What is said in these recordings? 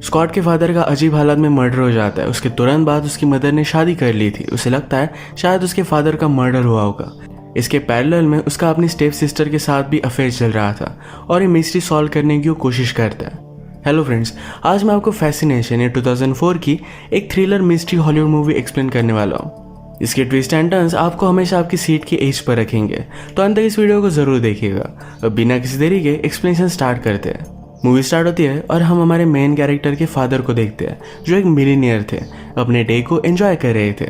Scott के father का अजीब हालत में मर्डर हो जाता है। उसके तुरंत बाद उसकी मदर ने शादी कर ली थी। उसे लगता है शायद उसके फादर का मर्डर हुआ होगा। इसके पैरेलल में उसका अपनी स्टेप सिस्टर के साथ भी अफेयर चल रहा था और ये मिस्ट्री सॉल्व करने की वो कोशिश करता है। हेलो फ्रेंड्स, आज मैं आपको फैसिनेशन ये 2004 की एक thriller mystery Hollywood movie explain करने वाला हूँ। इसके ट्विस्ट एंड टर्न्स आपको हमेशा आपकी सीट की एज पर रखेंगे, तो अंत तक इस वीडियो को जरूर देखिएगा। अब बिना किसी देरी के एक्सप्लेनेशन स्टार्ट करते हैं। मूवी स्टार्ट होती है और हम हमारे मेन कैरेक्टर के फादर को देखते हैं, जो एक मिलीनियर थे, अपने डे को एंजॉय कर रहे थे।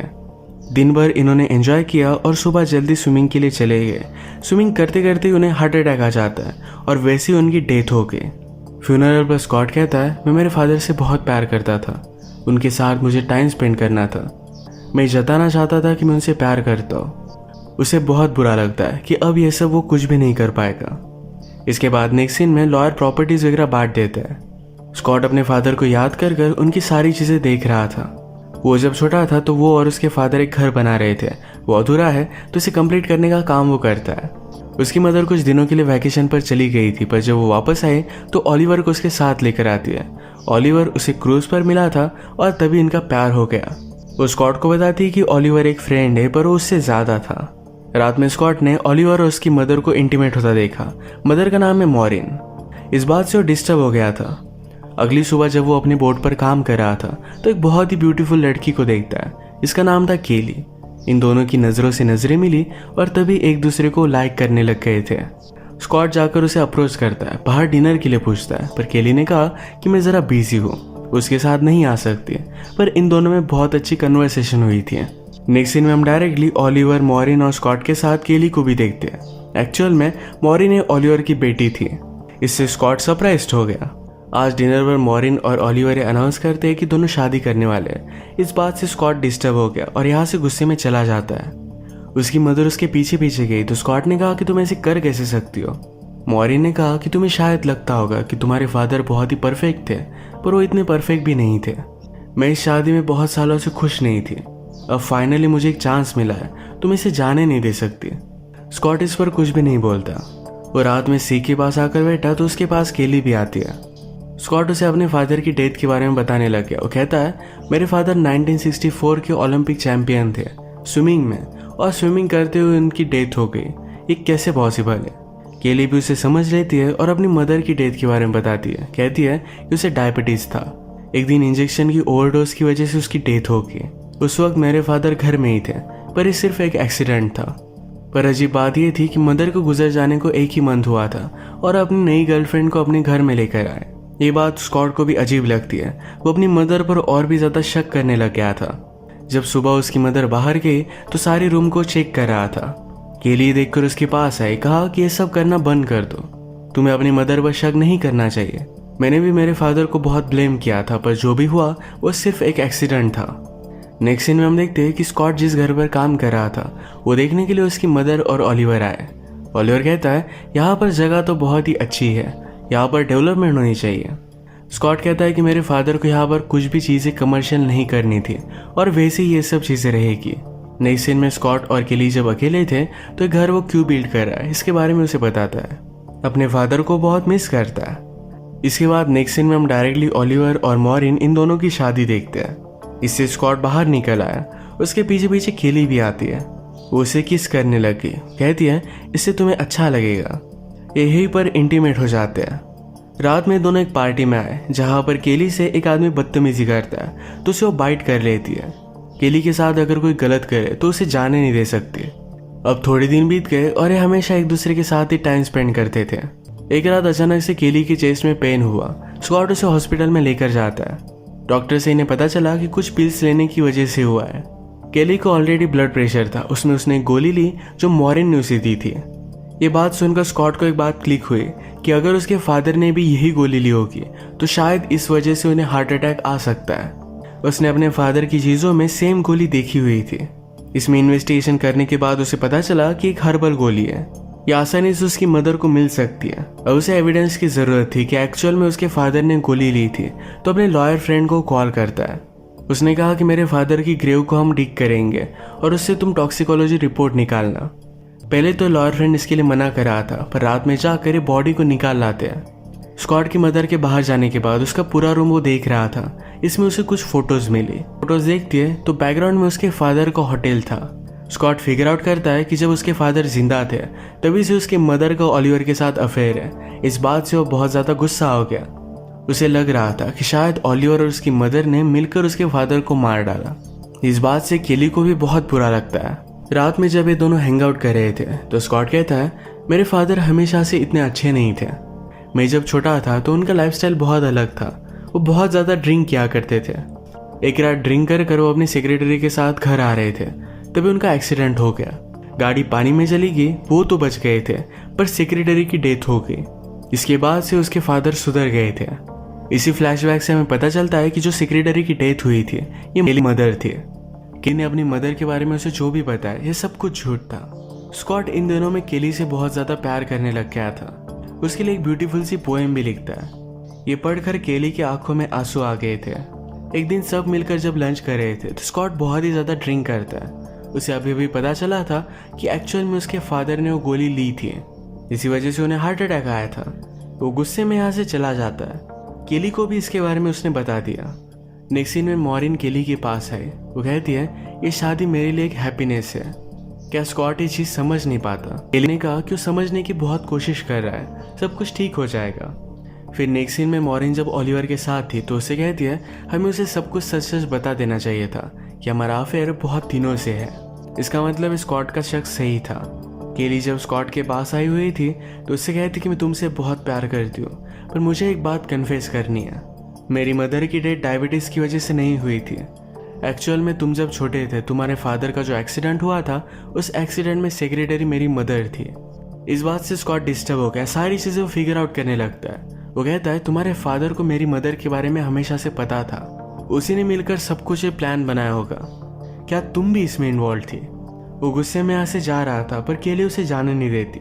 दिन भर इन्होंने एंजॉय किया और सुबह जल्दी स्विमिंग के लिए चले गए। स्विमिंग करते करते उन्हें हार्ट अटैक आ जाता है और वैसे ही उनकी डेथ हो गई। फ्यूनरल पर स्कॉट कहता है, मैं मेरे फादर से बहुत प्यार करता था, उनके साथ मुझे टाइम स्पेंड करना था, मैं जताना चाहता था कि मैं उनसे प्यार करता हूँ। उसे बहुत बुरा लगता है कि अब यह सब वो कुछ भी नहीं कर पाएगा। इसके बाद नेक्स्ट सीन में लॉयर प्रॉपर्टीज वगैरह बांट देता है। स्कॉट अपने फादर को याद कर कर उनकी सारी चीजें देख रहा था। वो जब छोटा था तो वो और उसके फादर एक घर बना रहे थे। वो अधूरा है तो इसे कंप्लीट करने का काम वो करता है। उसकी मदर कुछ दिनों के लिए वैकेशन पर चली गई थी, पर जब वो वापस आए तो ओलिवर को उसके साथ लेकर आती है। ओलिवर उसे क्रूज पर मिला था और तभी इनका प्यार हो गया। वो स्कॉट को बताती है कि ओलिवर एक फ्रेंड है, पर वो उससे ज्यादा था। रात में स्कॉट ने ओलिवर और उसकी मदर को इंटीमेट होता देखा। मदर का नाम है मॉरिन। इस बात से वो डिस्टर्ब हो गया था। अगली सुबह जब वो अपनी बोट पर काम कर रहा था तो एक बहुत ही ब्यूटीफुल लड़की को देखता है। इसका नाम था केली। इन दोनों की नजरों से नजरें मिली और तभी एक दूसरे को लाइक करने लग गए थे। स्कॉट जाकर उसे अप्रोच करता है, बाहर डिनर के लिए पूछता है, पर केली ने कहा कि मैं जरा बिजी हूँ, उसके साथ नहीं आ सकती। पर इन दोनों में बहुत अच्छी कन्वर्सेशन हुई थी। नेक्स्ट सीन में हम डायरेक्टली ओलिवर, मॉरिन और स्कॉट के साथ केली को भी देखते हैं। एक्चुअल में मॉरिन ओलिवर की बेटी थी। इससे स्कॉट सरप्राइज्ड हो गया। आज डिनर पर मॉरिन और ओलिवर अनाउंस करते हैं कि दोनों शादी करने वाले हैं। इस बात से स्कॉट डिस्टर्ब हो गया और यहाँ से गुस्से में चला जाता है। उसकी मदर उसके पीछे पीछे गई तो स्कॉट ने कहा कि तुम ऐसे कर कैसे सकती हो। मॉरिन ने कहा कि तुम्हें शायद लगता होगा कि तुम्हारे फादर बहुत ही परफेक्ट थे, पर वो इतने परफेक्ट भी नहीं थे। मैं इस शादी में बहुत सालों से खुश नहीं थी। अब फाइनली मुझे एक चांस मिला है, तुम इसे जाने नहीं दे सकती। स्कॉट इस पर कुछ भी नहीं बोलता। वो रात में सी के पास आकर बैठा तो उसके पास केली भी आती है। स्कॉट उसे अपने फादर की डेथ के बारे में बताने लग गया। वो कहता है, मेरे फादर 1964 के ओलंपिक चैंपियन थे स्विमिंग में, और स्विमिंग करते हुए उनकी डेथ हो गई। ये कैसे पॉसिबल है। केली भी उसे समझ लेती है और अपनी मदर की डेथ के बारे में बताती है। कहती है कि उसे डायबिटीज था। एक दिन इंजेक्शन की ओवरडोज की वजह से उसकी डेथ हो गई। उस वक्त मेरे फादर घर में ही थे, पर ये सिर्फ एक एक्सीडेंट था। पर अजीब बात यह थी कि मदर को गुजर जाने को एक ही मंथ हुआ था और अपनी नई गर्लफ्रेंड को अपने घर में लेकर आए। ये बात स्कॉट को भी अजीब लगती है। वो अपनी मदर पर और भी ज्यादा शक करने लग गया था। जब सुबह उसकी मदर बाहर गई तो सारे रूम को चेक कर रहा था। केली देखकर उसके पास आई, कहा कि ये सब करना बंद कर दो, तुम्हें अपनी मदर पर शक नहीं करना चाहिए। मैंने भी मेरे फादर को बहुत ब्लेम किया था, पर जो भी हुआ वो सिर्फ एक एक्सीडेंट था। नेक्स्ट सीन में हम देखते हैं कि स्कॉट जिस घर पर काम कर रहा था वो देखने के लिए उसकी मदर और ओलिवर आए। ओलिवर कहता है, यहाँ पर जगह तो बहुत ही अच्छी है, यहाँ पर डेवलपमेंट होनी चाहिए। स्कॉट कहता है कि मेरे फादर को यहाँ पर कुछ भी चीज़ें कमर्शियल नहीं करनी थी और वैसे ही ये सब चीज़ें रहेगी। नेक्स्ट सीन में स्कॉट और केली जब अकेले थे तो घर वो क्यों बिल्ड कर रहा है इसके बारे में उसे बताता है। अपने फादर को बहुत मिस करता है। इसके बाद नेक्स्ट सीन में हम डायरेक्टली ओलिवर और मॉरिन इन दोनों की शादी देखते हैं। इससे स्कॉट बाहर निकल आया। उसके पीछे पीछे केली भी आती है। वो उसे किस करने लगी। कहती है, इससे तुम्हें अच्छा लगेगा। यहीं पर इंटीमेट हो जाते हैं। रात में दोनों एक पार्टी में आए जहां पर केली से एक आदमी बदतमीजी करता है तो उसे वो बाइट कर लेती है। केली के साथ अगर कोई गलत करे तो उसे जाने नहीं दे सकती। अब थोड़े दिन बीत गए और ये हमेशा एक दूसरे के साथ ही टाइम स्पेंड करते थे। एक रात अचानक से केली की चेस्ट में पेन हुआ। स्कॉट उसे हॉस्पिटल में लेकर जाता है। डॉक्टर से इन्हें पता चला कि कुछ पिल्स लेने की वजह से हुआ है। केली को ऑलरेडी ब्लड प्रेशर था, उसमें उसने एक गोली ली जो मॉरिन ने उसे दी थी। ये बात सुनकर स्कॉट को एक बात क्लिक हुई कि अगर उसके फादर ने भी यही गोली ली होगी तो शायद इस वजह से उन्हें हार्ट अटैक आ सकता है। उसने अपने फादर की चीज़ों में सेम गोली देखी हुई थी। इसमें इन्वेस्टिगेशन करने के बाद उसे पता चला कि एक हर्बल गोली है। ये आसानी से उसकी मदर को मिल सकती है। और उसे एविडेंस की जरूरत थी कि एक्चुअल में उसके फादर ने गोली ली थी, तो अपने लॉयर फ्रेंड को कॉल करता है। उसने कहा कि मेरे फादर की ग्रेव को हम डिग करेंगे और उससे तुम टॉक्सिकोलॉजी रिपोर्ट निकालना। पहले तो लॉयर फ्रेंड इसके लिए मना कर रहा था, पर रात में जाकर बॉडी को निकाल लाते हैं। स्कॉट की मदर के बाहर जाने के बाद उसका पूरा रूम वो देख रहा था। इसमें उसे कुछ फोटोज मिली। फोटोज देखती है तो बैकग्राउंड में उसके फादर का होटल था। स्कॉट फिगर आउट करता है कि जब उसके फादर जिंदा थे तभी से उसके मदर का ओलिवर के साथ अफेयर है। इस बात से वो बहुत ज़्यादा गुस्सा हो गया। उसे लग रहा था कि शायद ओलिवर और उसकी मदर ने मिलकर उसके फादर को मार डाला। इस बात से केली को भी बहुत बुरा लगता है। रात में जब ये दोनों हैंग आउट कर रहे थे तो स्कॉट कहता है, मेरे फादर हमेशा से इतने अच्छे नहीं थे। मैं जब छोटा था तो उनका लाइफस्टाइल बहुत अलग था। वो बहुत ज़्यादा ड्रिंक किया करते थे। एक रात ड्रिंक कर वो अपनी सेक्रेटरी के साथ घर आ रहे थे तभी उनका एक्सीडेंट हो गया। गाड़ी पानी में चली गई, वो तो बच गए थे पर सेक्रेटरी की डेथ हो गई। इसके बाद से उसके फादर सुधर गए थे। इसी फ्लैशबैक से हमें पता चलता है कि जो सेक्रेटरी की डेथ हुई थी ये मेरी मदर थी। केली ने अपनी मदर के बारे में उसे जो भी बताया ये सब कुछ झूठ था। स्कॉट इन दिनों में केली से बहुत ज़्यादा प्यार करने लग गया था। उसके लिए एक ब्यूटीफुल सी पोएम भी लिखता है। ये पढ़कर केली की आंखों में आंसू आ गए थे। एक दिन सब मिलकर जब लंच कर रहे थे तो स्कॉट बहुत ही ज़्यादा ड्रिंक करता है। उसे अभी भी पता चला था कि एक्चुअल में उसके फादर ने वो गोली ली थी, इसी वजह से उन्हें हार्ट अटैक आया था। वो गुस्से में यहाँ से चला जाता है। केली को भी इसके बारे में उसने बता दिया। नेक्स्ट सीन में मॉरिन केली के पास आई। वो कहती है, ये शादी मेरे लिए एक हैप्पीनेस है। क्या स्कॉट ये चीज़ समझ नहीं पाता? केली ने कहा कि वो समझने की बहुत कोशिश कर रहा है, सब कुछ ठीक हो जाएगा। फिर नेक्स्ट सीन में मॉरिन जब ओलिवर के साथ थी तो उसे कहती है, हमें उसे सब कुछ सच सच बता देना चाहिए था कि हमारा अफेयर बहुत दिनों से है। इसका मतलब स्कॉट का शक सही था। केली जब स्कॉट के पास आई हुई थी तो उससे कहती कि मैं तुमसे बहुत प्यार करती हूँ, पर मुझे एक बात कन्फेस करनी है। मेरी मदर की डेथ डायबिटीज़ की वजह से नहीं हुई थी। एक्चुअल में तुम जब छोटे थे तुम्हारे फादर का जो एक्सीडेंट हुआ था उस एक्सीडेंट में सेक्रेटरी मेरी मदर थी। इस बात से स्कॉट डिस्टर्ब हो गया। सारी चीज़ें वो फिगर आउट करने लगता है। वो कहता है, तुम्हारे फादर को मेरी मदर के बारे में हमेशा से पता था। उसी ने मिलकर सब कुछ ये प्लान बनाया होगा। क्या तुम भी इसमें इन्वॉल्व थी? वो गुस्से में यहाँ से जा रहा था पर केली उसे जाने नहीं देती।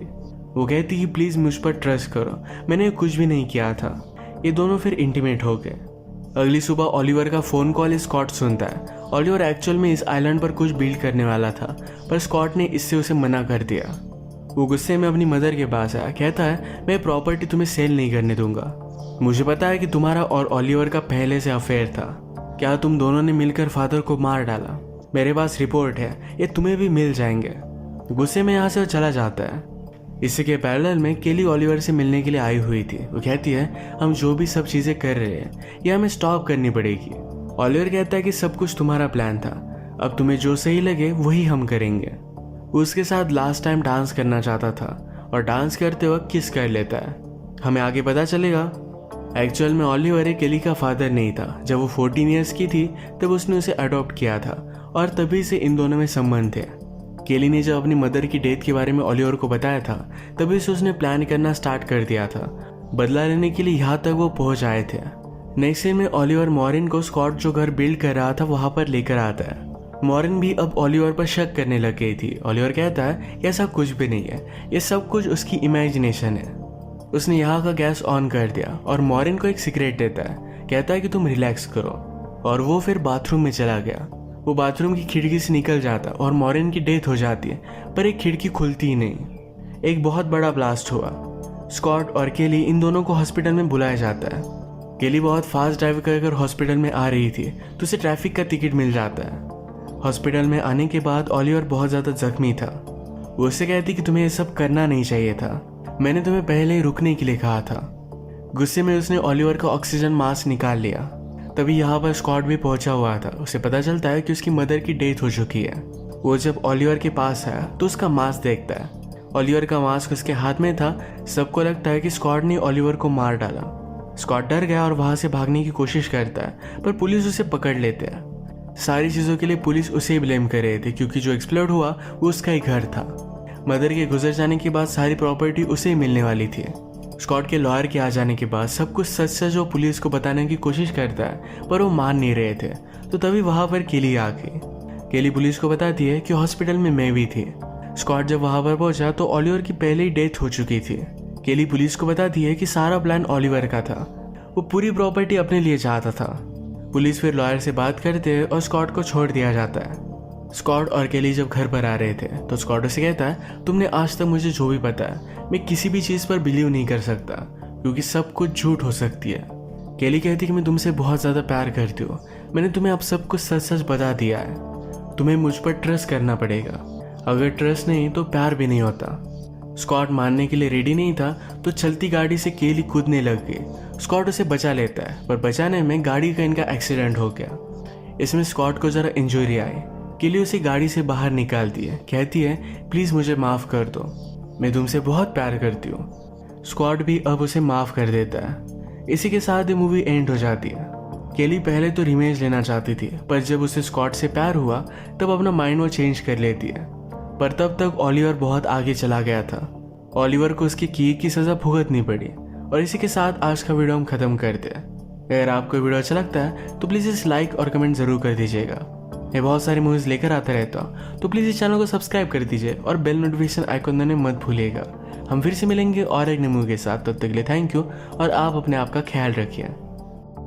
वो कहती कि प्लीज़ मुझ पर ट्रस्ट करो, मैंने कुछ भी नहीं किया था। ये दोनों फिर इंटीमेट हो गए। अगली सुबह ओलिवर का फ़ोन कॉल स्कॉट सुनता है। ओलिवर एक्चुअल में इस आइलैंड पर कुछ बिल्ड करने वाला था पर स्कॉट ने इससे उसे मना कर दिया। वो गुस्से में अपनी मदर के पास आया। कहता है, मैं प्रॉपर्टी तुम्हें सेल नहीं करने दूंगा। मुझे पता है कि तुम्हारा और ओलिवर का पहले से अफेयर था। क्या तुम दोनों ने मिलकर फादर को मार डाला? मेरे पास रिपोर्ट है, ये तुम्हें भी मिल जाएंगे। गुस्से में यहाँ से वो चला जाता है। इसी के पैरेलल में केली ओलिवर से मिलने के लिए आई हुई थी। वो कहती है, हम जो भी सब चीज़ें कर रहे हैं ये हमें स्टॉप करनी पड़ेगी। ओलिवर कहता है कि सब कुछ तुम्हारा प्लान था, अब तुम्हें जो सही लगे वही हम करेंगे। वो उसके साथ लास्ट टाइम डांस करना चाहता था और डांस करते वक्त किस कर लेता है। हमें आगे पता चलेगा एक्चुअल में ओलिवर केली का फादर नहीं था। जब वो 14 ईयर्स की थी तब उसने उसे अडॉप्ट किया था और तभी से इन दोनों में संबंध थे। केली ने जब अपनी मदर की डेथ के बारे में ओलिवर को बताया था तभी से उसने प्लान करना स्टार्ट कर दिया था। बदला लेने के लिए यहाँ तक वो पहुँच आए थे। नेक्स्ट सीन में ओलिवर मॉरिन को स्कॉट जो घर बिल्ड कर रहा था वहाँ पर लेकर आता है। मॉरिन भी अब ओलिवर पर शक करने लग गई थी। ओलिवर कहता है, ऐसा कुछ भी नहीं है, ये सब कुछ उसकी इमेजिनेशन है। उसने यहाँ का गैस ऑन कर दिया और मॉरिन को एक सिगरेट देता है। कहता है कि तुम रिलैक्स करो और वो फिर बाथरूम में चला गया। वो बाथरूम की खिड़की से निकल जाता और मॉरिन की डेथ हो जाती है पर एक खिड़की खुलती ही नहीं। एक बहुत बड़ा ब्लास्ट हुआ। स्कॉट और केली इन दोनों को हॉस्पिटल में बुलाया जाता है। केली बहुत फास्ट ड्राइव कर हॉस्पिटल में आ रही थी तो उसे ट्रैफिक का टिकट मिल जाता है। हॉस्पिटल में आने के बाद ओलिवर बहुत ज़्यादा जख्मी था। वो उससे कहती कि तुम्हें ये सब करना नहीं चाहिए था, मैंने तुम्हें पहले ही रुकने के लिए कहा था। गुस्से में उसने ओलिवर का ऑक्सीजन मास्क निकाल लिया। तभी यहाँ पर स्कॉट भी पहुंचा हुआ था। उसे पता चलता है कि उसकी मदर की डेथ हो चुकी है। वो जब ओलिवर के पास आया तो उसका मास्क देखता है। ओलिवर का मास्क उसके हाथ में था। सबको लगता है कि स्कॉट ने ओलिवर को मार डाला। स्कॉट डर गया और वहां से भागने की कोशिश करता है पर पुलिस उसे पकड़ लेते हैं। सारी चीज़ों के लिए पुलिस उसे ही ब्लेम कर रहे थे क्योंकि जो एक्सप्लोड हुआ वो उसका ही घर था। मदर के गुजर जाने के बाद सारी प्रॉपर्टी उसे ही मिलने वाली थी। स्कॉट के लॉयर के आ जाने के बाद सब कुछ सच सच वो पुलिस को बताने की कोशिश करता है पर वो मान नहीं रहे थे। तो तभी वहाँ पर केली आ गई। केली पुलिस को बताती है कि हॉस्पिटल में मैं भी थी। स्कॉट जब वहाँ पर पहुंचा तो ओलिवर की पहले ही डेथ हो चुकी थी। केली पुलिस को बताती है कि सारा प्लान ओलिवर का था, वो पूरी प्रॉपर्टी अपने लिए चाहता था। पुलिस फिर लॉयर से बात करते हैं और स्कॉट को छोड़ दिया जाता है। स्कॉट और केली जब घर पर आ रहे थे तो स्कॉट उसे कहता है, तुमने आज तक मुझे जो भी बताया मैं किसी भी चीज़ पर बिलीव नहीं कर सकता। क्योंकि सब कुछ झूठ हो सकती है। केली कहती कि मैं तुमसे बहुत ज़्यादा प्यार करती हूँ, मैंने तुम्हें अब सब कुछ सच सच बता दिया है, तुम्हें मुझ पर ट्रस्ट करना पड़ेगा, अगर ट्रस्ट नहीं तो प्यार भी नहीं होता। स्कॉट मानने के लिए रेडी नहीं था तो चलती गाड़ी से केली कूदने लग गई। स्कॉट उसे बचा लेता है, पर बचाने में गाड़ी का इनका एक्सीडेंट हो गया। इसमें स्कॉट को ज़रा इंजरी आई। केली उसे गाड़ी से बाहर निकालती है, कहती है प्लीज़ मुझे माफ़ कर दो, मैं तुमसे बहुत प्यार करती हूँ। स्कॉट भी अब उसे माफ़ कर देता है। इसी के साथ ये मूवी एंड हो जाती है। केली पहले तो रिवेंज लेना चाहती थी, पर जब उसे स्कॉट से प्यार हुआ तब अपना माइंड वो चेंज कर लेती है। पर तब तक ओलिवर बहुत आगे चला गया था। ओलिवर को उसकी की सज़ा भुगतनी पड़ी। और इसी के साथ आज का वीडियो हम ख़त्म करते हैं। अगर आपको वीडियो अच्छा लगता है तो प्लीज़ इस लाइक और कमेंट ज़रूर कर दीजिएगा। मैं बहुत सारी मूवीज़ लेकर आता रहता हूँ, तो प्लीज़ इस चैनल को सब्सक्राइब कर दीजिए और बेल नोटिफिकेशन आइकन दबाना मत भूलिएगा। हम फिर से मिलेंगे और एक नई मूवी के साथ, तब तक के लिए थैंक यू और आप अपने आप का ख्याल रखिए।